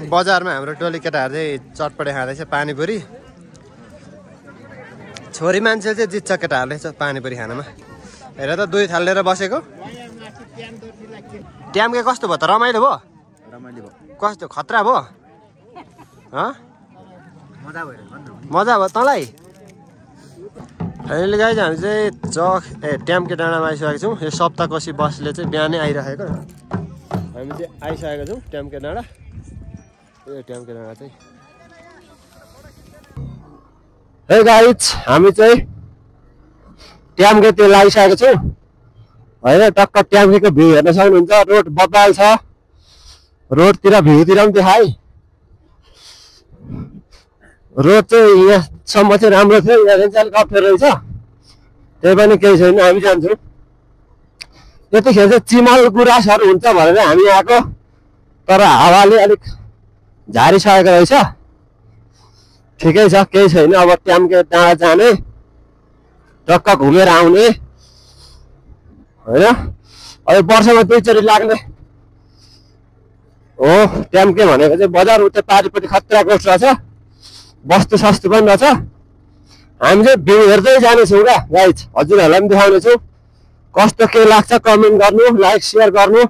बजारमा हाम्रो टोली केटाहरू चाहिँ चटपटे खाँदैछ पानीपुरी। छोरी मान्छे चाहिँ जित्छ केटाहरूले पानीपुरी खानामा। हेर त दुई थाल लिएर बसेको। ट्याम्के कस्तो भयो त? रमाइलो भयो? रमाइलो भयो। कस्तो खतरा भयो? मजा भयो तँलाई? फाइनली गाइज हामी चाहिँ ट्याम्के डाँडामा आइसकेको छौँ। यो सप्ताकोशी बसले चाहिँ बिहानै आइरहेको। हामी चाहिँ आइसकेको छौँ ट्याम्के डाँडा। यो ट्याम्के डाँडा चाहिँ हे गाइज हामी चाहिँ ट्याम्केतिर लागिसकेको छौँ होइन। टक्क ट्याम्केको भ्यू हेर्न सक्नुहुन्छ। रोड बब्बाल छ। रोडतिर भ्यूतिर पनि देखाए। रोड चाहिँ यहाँसम्म चाहिँ राम्रो थियो। यहाँ चाहिँ अलिक अप्ठ्यारो रहेछ। त्यही पनि केही छैन, हामी जान्छौँ। यतिखेर चाहिँ चिमल गुराँसहरू हुन्छ भनेर हामी आएको, तर हावाले अलिक झारिसकेको रहेछ। ठिकै छ, केही छैन। अब ट्याम्के डाँडा जाने, टक्क घुमेर आउने होइन। अब वर्षमा दुईचोटि लाग्ने हो ट्याम्के भनेको चाहिँ। बजार उता पारिपट्टि खतरा कोस्ट रहेछ, वस्तु सस्तु पनि रहेछ। हामी चाहिँ भ्यू हेर्दै जानेछौँ क्या गाइज। हजुरहरूलाई पनि देखाउनेछौँ। कस्तो के लाग्छ कमेन्ट गर्नु, लाइक सेयर गर्नु।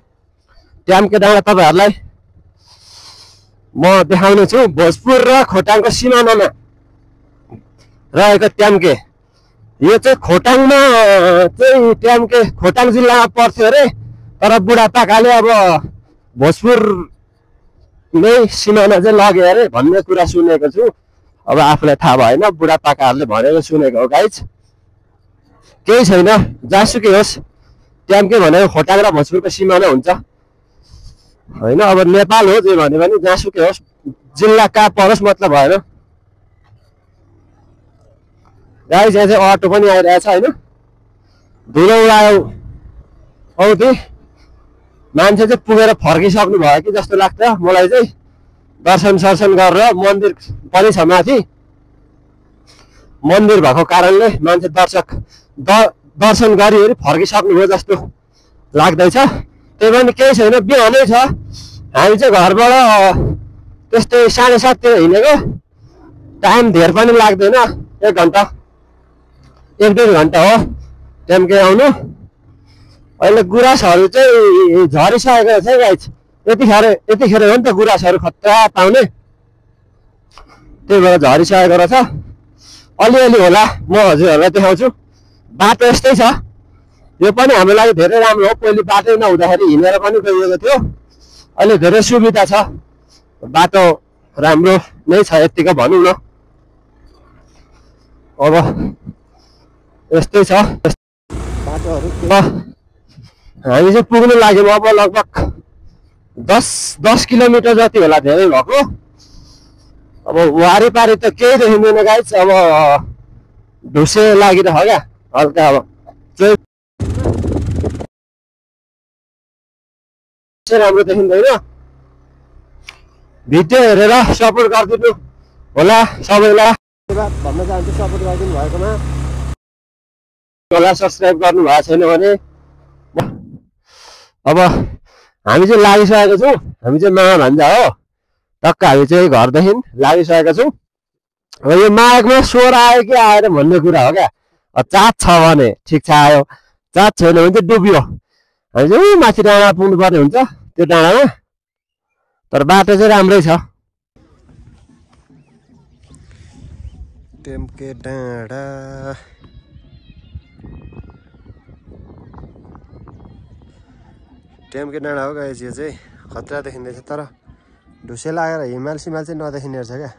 ट्याम्के डाँडा तपाईँहरूलाई म देखाउने छु। भोजपुर र खोटाङको सिमानामा रहेको ट्याम्के। यो चाहिँ खोटाङमा चाहिँ ट्याम्के खोटाङ जिल्लामा पर्थ्यो अरे, तर बुढापाकाले अब भोजपुर नै सिमाना चाहिँ लग्यो अरे भन्ने कुरा सुनेको छु। अब आफूलाई थाहा भएन, बुढापाकाहरूले भनेको सुनेको हो गाइज। केही छैन, जहाँसुकै होस् ट्याम्के भनेको खोटाङ र भोजपुरको सिमाना हुन्छ होइन। अब नेपाल हो जे भने पनि जहाँसुकै होस्, जिल्ला कहाँ परोस् मतलब भएन गाइज। यहाँ चाहिँ अटो पनि आइरहेछ होइन। धुलो उडायो औधी मान्छे चाहिँ पुगेर फर्किसक्नु भयो कि जस्तो लाग्छ मलाई चाहिँ। दर्शन सर्शन गरेर मन्दिर पनि छ माथि। मन्दिर भएको कारणले मान्छे दर्शन गरिवरी फर्किसक्नुभयो जस्तो लाग्दैछ। त्यही पनि केही छैन, बिहानै छ। हामी चाहिँ घरबाट त्यस्तै 7:30तिर हिँडेको। टाइम धेर पनि लाग्दैन, 1 घन्टा 1-1.5 घन्टा हो ट्याम्के आउनु। अहिले गुराँसहरू चाहिँ झरिसकेको छ गाइज। यतिखेर हो नि त गुराँसहरू खतरा पाउने, त्यही भएर झरिसकेको रहेछ। अलिअलि होला, म हजुरहरूलाई देखाउँछु। बाटो यस्तै छ। यो पनि हाम्रो लागि धेरै राम्रो हो। पहिले बाटो नहुँदाखेरि हिँडेर पनि गइएको थियो। अहिले धेरै सुविधा छ, बाटो राम्रो नै छ यतिको भनौँ न। अब यस्तै छ बाटोहरू। हामी चाहिँ पुग्नु लाग्यौँ अब लगभग 10 किलोमिटर जति होला, धेरै भएको। अब वारिपारि त केही देखिँदैन गाइज। अब ढुसे लागिरहेको क्या हल्का। अब राम्रो देखिँदैन। भिडियो हेरेर सपोर्ट गरिदिनु होला सबैलाई भन्न चाहन्छु। सपोर्ट गरिदिनु भएकोमा होला। सब्सक्राइब गर्नु भएको छैन भने। अब हामी चाहिँ लागिसकेको छौँ। हामी चाहिँ माया भान्जा हो। टक्क हामी चाहिँ घरदेखि लागिसकेको छौँ। अब यो माघमा स्वर आयो कि आएर भन्ने कुरा हो क्या। चाट छ भने ठिक छ आयो, चाट छैन भने चाहिँ डुब्यो। हामी चाहिँ माथि डाँडा पुग्नु पर्ने हुन्छ त्यो डाँडामा। तर बाटो चाहिँ राम्रै छ। ट्याम्के डाँडा ट्याम्के डाँडा हो गाइज। यो चाहिँ खतरा देखिँदैछ, तर ढुसे लागेर हिमाल सिमाल चाहिँ नदेखिने रहेछ क्या।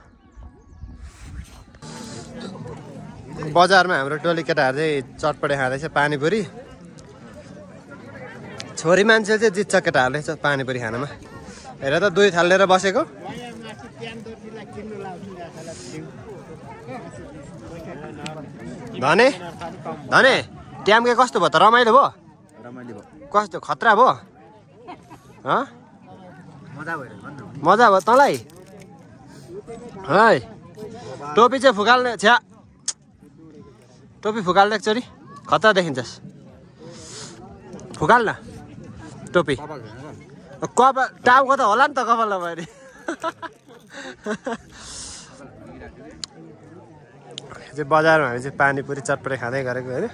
बजारमा हाम्रो टोली केटाहरू चाहिँ चटपटे खाँदैछ पानीपुरी। छोरी मान्छे चाहिँ जित्छ केटाहरूले पानीपुरी खानामा। हेर त दुई थाल लिएर बसेको। धने धने ट्याम्के कस्तो भयो त? रमाइलो भयो? रमाइलो भयो। कस्तो खतरा भयो? मजा भयो तँलाई? है टोपी चाहिँ फुकाल्ने छ्या। टोपी फुकाल्ने एकचोटि, खतरा देखिन्छस्। फुकाल न टोपी। कपाल टाउको त होला नि त कपाल नभए। चाहिँ बजारमा हामी चाहिँ पानीपुरी चटपटे खाँदै गरेको होइन।